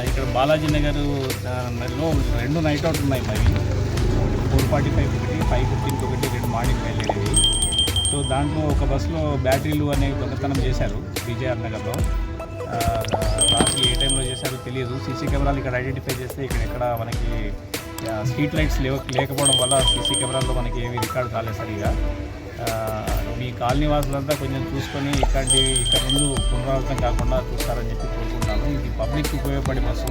ఇక్కడ బాలాజీ నగర్ లో 2 night out ఉన్నాయి మరి 4:45 ఒకటి 5:15 ఒకటి 2 మార్నింగ్ బయలుదేరేవి. సో దాంట్లో ఒక బస్సులో బ్యాటరీలు అనేవి దొంగతనం చేశారు విజయఆర్ నగర్లో. రాత్రి ఏ టైంలో చేశారో తెలియదు. సీసీ కెమెరాలు ఇక్కడ ఐడెంటిఫై చేస్తే ఇక్కడ మనకి స్ట్రీట్ లైట్స్ లేకపోవడం వల్ల సీసీ కెమెరాల్లో మనకి ఏవి రికార్డ్ కాలేదు సరిగా. మీ కాలనీ వాసులంతా కొంచెం చూసుకొని ఇక్కడ ముందు పునరావృతం కాకుండా చూస్తారని చెప్పి కోరుకుంటున్నాను. ఇది పబ్లిక్కి ఉపయోగపడే బస్సు.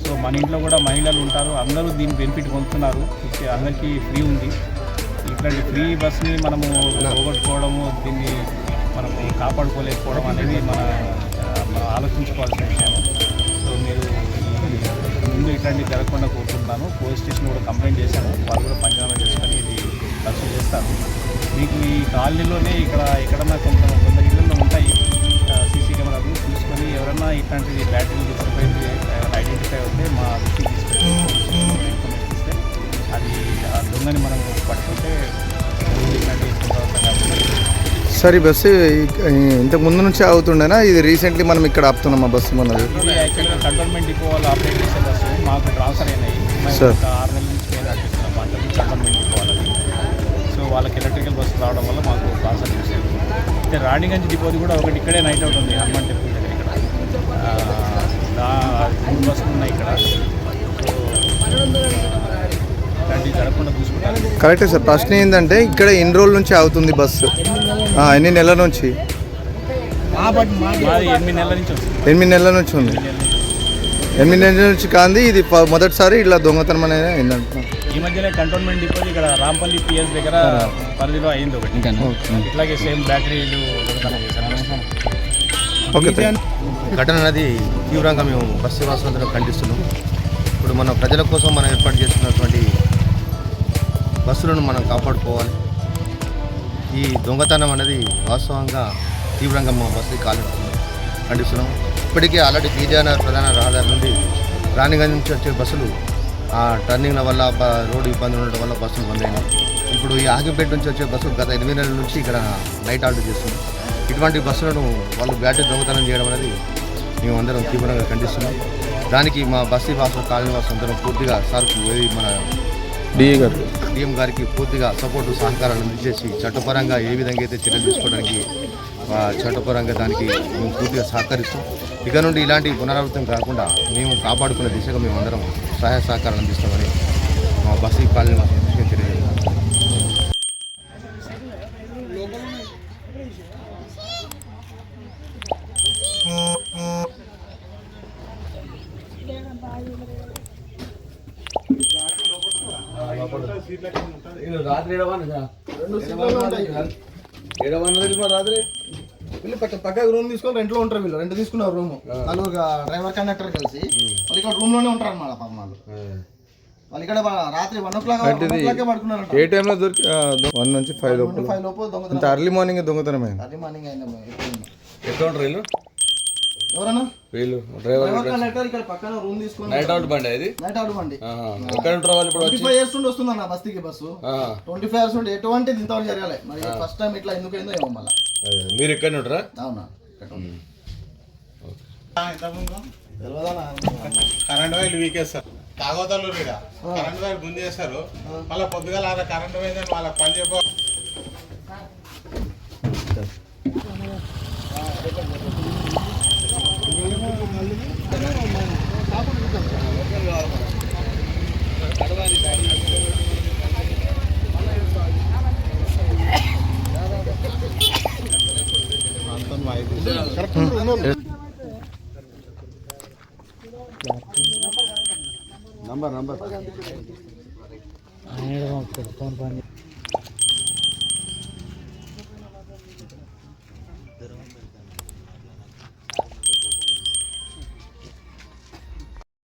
సో మన ఇంట్లో కూడా మహిళలు ఉంటారు, అందరూ దీని బెనిఫిట్ పొందుతున్నారు. అందరికీ ఫ్రీ ఉంది. ఇట్లాంటి ఫ్రీ బస్ని మనము పోగొట్టుకోవడము, దీన్ని మనము కాపాడుకోలేకపోవడం అనేది మనం ఆలోచించుకోవాల్సిన విషయం. సో మీరు ముందు ఇట్లాంటివి జరగకుండా కోరుకుంటున్నాను. పోలీస్ స్టేషన్ కూడా కంప్లైంట్ చేశాను, వాళ్ళు కూడా పంచనామా చేసుకొని ఇది ఖర్చు చేస్తారు. మీకు ఈ కాలనీలోనే ఎక్కడన్నా కొందరు ఇళ్ళల్లో ఉంటాయి సీసీ కెమెరాలు, చూసుకొని ఎవరన్నా ఇట్లాంటివి బ్యాటరీలు తీసుకుపోయి ఐడెంటిఫై అవుతే మా దృష్టికి తీసుకొచ్చి ఇన్ఫర్మేషన్ ఇస్తే అది ఆ దొంగని మనం పట్టుకుంటే ఇట్లాంటి సార్ ఈ బస్సు ఇంతకు ముందు నుంచి అవుతుండేనా? ఇది రీసెంట్లీ మనం ఇక్కడ ఆపుతున్నాం ఆ బస్సు మనది. యాక్చువల్గా కంటోన్మెంట్ డిపో వాళ్ళు ఆపరేట్ చేసే బస్సు మాకు ట్రాన్స్ఫర్ అయినాయి. సార్ 6 నెలల నుంచి మేము నడిపిస్తున్నాం అంటే కంటోన్మెంట్ డిపో వాళ్ళది. సో వాళ్ళకి ఎలక్ట్రికల్ బస్సు రావడం వల్ల మాకు ట్రాన్స్ఫర్ చేశారు. అయితే రాణిగంజ్ డిపోది కూడా ఒకటి ఇక్కడే నైట్ అవుట్ ఉంది, హనుమాన్ టెంపుల్ దగ్గర. ఇక్కడ 3 బస్సులు ఉన్నాయి ఇక్కడ. సో ఇలాంటివి జరగకుండా చూసుకుంటారు. కరెక్టే సార్. ప్రశ్న ఏంటంటే ఇక్కడ ఎన్ని రోజుల నుంచి అవుతుంది బస్సు? ఎన్ని నెలల నుంచి? 8 నెలల నుంచి వస్తుంది. 8 నెలల నుంచి ఉంది. 8 నెలల నుంచి కాదు, ఇది మొదటిసారి ఇలా దొంగతనం అనేది అయిందంటున్నాను. ఈ మధ్యనే కంటోన్మెంట్ డిపో ఇక్కడ రాంపల్లి పిఎస్ దగ్గర పరిధిలో అయింది ఒకటి. ఇట్లాగే సేమ్ బ్యాటరీలు దొంగతనం చేశారు. ఓకే. ఘటన అనేది తీవ్రంగా మేము బస్సు వాసులందరూ ఖండిస్తున్నాం. ఇప్పుడు మన ప్రజల కోసం మనం ఏర్పాటు చేస్తున్నటువంటి బస్సులను మనం కాపాడుకోవాలి. ఈ దొంగతనం అనేది వాస్తవంగా తీవ్రంగా మా బస్సు ఖండిస్తున్నాం. ఇప్పటికే ఆల్రెడీ విజయనగర్ ప్రధాన రహదారి నుండి రాణిగంజ్ నుంచి వచ్చే బస్సులు ఆ టర్నింగ్ల వల్ల రోడ్డు ఇబ్బంది ఉండటం వల్ల బస్సులు బంద్ అయినాయి. ఇప్పుడు ఈ ఆగిపేట నుంచి వచ్చే బస్సు గత 8 నెలల నుంచి ఇక్కడ నైట్ హాల్ట్ చేస్తుంది. ఇటువంటి బస్సులను వాళ్ళు బ్యాటరీ దొంగతనం చేయడం అనేది మేము అందరం తీవ్రంగా ఖండిస్తున్నాం. దానికి మా బస్సు వాసులు కాలనీ వాసులు అందరం పూర్తిగా మన డిఎం గారికి పూర్తిగా సపోర్టు సహకారాలు అందించేసి చట్టపరంగా ఏ విధంగా అయితే చర్యలు తీసుకోవడానికి చట్టపరంగా దానికి మేము పూర్తిగా సహకరిస్తాం. ఇక నుండి ఇలాంటి పునరావృతం కాకుండా మేము కాపాడుకునే దిశగా మేము అందరం సహాయ సహకారాలు అందిస్తామని మా బస్సు కాలనీ వాసులు తెలియజేస్తాం. రాత్రి వీళ్ళు పక్కన రూమ్ తీసుకొని రెంట్లో ఉంటారు. వీళ్ళు రెంట్ తీసుకున్నారు రూమ్. వాళ్ళు డ్రైవర్ కండక్టర్ కలిసి వాళ్ళు ఇక్కడ రూమ్ లోనే ఉంటారు అన్నమాట. పాపం వాళ్ళు ఇక్కడ రాత్రి 1 o'clock పడుకున్నారు. ఏ టైంలో దొరికి 1 నుంచి 5 లోపు దొంగతనం. అర్లీ మార్నింగ్ దొంగతనం అయింది. అర్లీ మార్నింగ్ అయింది. ఎక్కడ ఉంటారు వీళ్ళు? ఎవరన్నా వీళ్ళు డ్రైవర్ కండక్టర్ ఇక్కడ పక్కన రూమ్ తీసుకుని నైట్ అవుట్ బండి అది. నైట్ అవుట్ బండి ఎక్కడ ఉంటారు వాళ్ళు? ఇప్పుడు 25 years నుండి వస్తుందన్న బస్తీకి బస్సు. 25 years నుండి ఎటువంటిది ఇంతవరకు జరగాలి. మరి ఫస్ట్ టైం ఇట్లా ఎందుకు అయిందో ఏమో. మళ్ళీ మీరు ఎక్కడ ఉంటారా? అవునా? కరెంట్ వైర్లు వీకేస్తారు. తాగోతలు కరెంట్ వైర్ ముందు చేస్తారు. మళ్ళీ పొద్దుగాల కరెంట్ వైర్ వాళ్ళ పని చెప్ప నంబర్